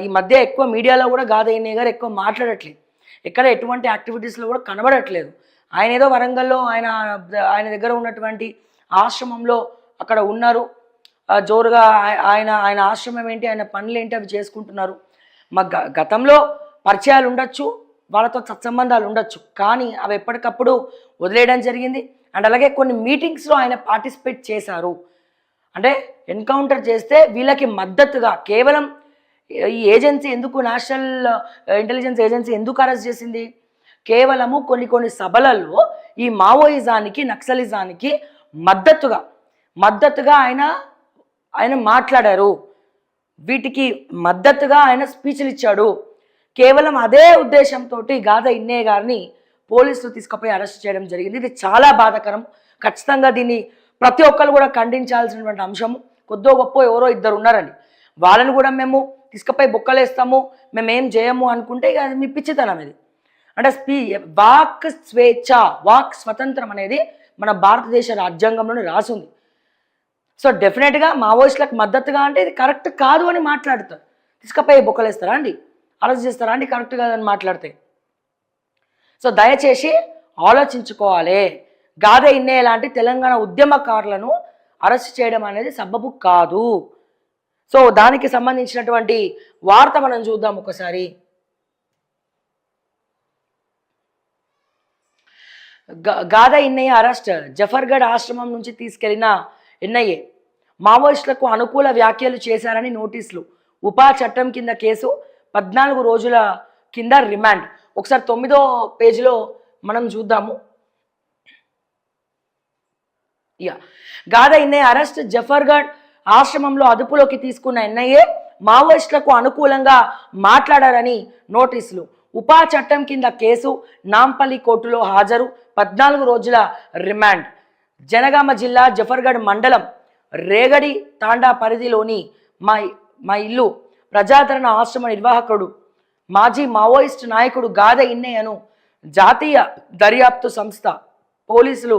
ఈ మధ్య ఎక్కువ మీడియాలో కూడా గాదా ఇన్నయ్య గారు ఎక్కువ మాట్లాడట్లేదు. ఎక్కడ ఎటువంటి యాక్టివిటీస్లో కూడా కనబడట్లేదు. ఆయన ఏదో వరంగల్లో ఆయన దగ్గర ఉన్నటువంటి ఆశ్రమంలో అక్కడ ఉన్నారు. జోరుగా ఆయన ఆయన ఆశ్రమం ఏంటి, ఆయన పనులు ఏంటి అవి చేసుకుంటున్నారు. మా గతంలో పరిచయాలు ఉండొచ్చు, వాళ్ళతో సత్సంబంధాలు ఉండొచ్చు, కానీ అవి ఎప్పటికప్పుడు వదిలేయడం జరిగింది. అండ్ అలాగే కొన్ని మీటింగ్స్లో ఆయన పార్టిసిపేట్ చేశారు. అంటే ఎన్కౌంటర్ చేస్తే వీళ్ళకి మద్దతుగా కేవలం ఈ ఏజెన్సీ ఎందుకు, నేషనల్ ఇంటెలిజెన్స్ ఏజెన్సీ ఎందుకు అరెస్ట్ చేసింది? కేవలము కొన్ని సభలలో ఈ మావోయిజానికి, నక్సలిజానికి మద్దతుగా ఆయన మాట్లాడారు. వీటికి మద్దతుగా ఆయన స్పీచ్లు ఇచ్చాడు. కేవలం అదే ఉద్దేశంతో గాదా ఇన్నయ్య గారిని పోలీసులు తీసుకుపోయి అరెస్ట్ చేయడం జరిగింది. ఇది చాలా బాధాకరం. ఖచ్చితంగా దీన్ని ప్రతి ఒక్కరు కూడా ఖండించాల్సినటువంటి అంశము. కొద్దో గొప్ప ఎవరో ఇద్దరు ఉన్నారండి, వాళ్ళని కూడా మేము తీసుకుపోయి బొక్కలేస్తాము, మేమేం చేయము అనుకుంటే ఇక అది మీ పిచ్చితనం. ఇది అంటే వాక్ స్వేచ్ఛ, వాక్ స్వతంత్రం అనేది మన భారతదేశ రాజ్యాంగంలోనే రాసింది. సో డెఫినెట్గా మావోయిస్టులకు మద్దతుగా అంటే ఇది కరెక్ట్ కాదు అని మాట్లాడతారు. తీసుకుపోయి బొక్కలేస్తారా అండి, అరెస్ట్ చేస్తారా అండి కరెక్ట్ కాదని మాట్లాడితే? సో దయచేసి ఆలోచించుకోవాలి. గాదా ఇన్నయ్య లాంటి తెలంగాణ ఉద్యమకారులను అరెస్ట్ చేయడం అనేది సబబు కాదు. సో దానికి సంబంధించినటువంటి వార్త మనం చూద్దాం ఒకసారి. గాదా ఇన్నయ్య అరెస్ట్. జఫర్గఢ్ ఆశ్రమం నుంచి తీసుకెళ్లిన ఎన్ఐఏ మావోయిస్టులకు అనుకూల వ్యాఖ్యలు చేశారని నోటీసులు. ఉపా చట్టం కింద కేసు, 14 రోజుల కింద రిమాండ్. ఒకసారి 9వ పేజీలో మనం చూద్దాము. గాదా ఇన్నయ్య అరెస్ట్. జఫర్గఢ్ ఆశ్రమంలో అదుపులోకి తీసుకున్న ఎన్ఐఏ మావోయిస్టులకు అనుకూలంగా మాట్లాడారని నోటీసులు. ఉపా చట్టం కింద కేసు, నాంపల్లి కోర్టులో హాజరు, 14 రోజుల రిమాండ్. జనగామ జిల్లా జఫర్గఢ్ మండలం రేగడి తాండా పరిధిలోని మా ఇల్లు ప్రజాదరణ ఆశ్రమ నిర్వాహకుడు, మాజీ మావోయిస్ట్ నాయకుడు గాదా ఇన్నయ్యను జాతీయ దర్యాప్తు సంస్థ పోలీసులు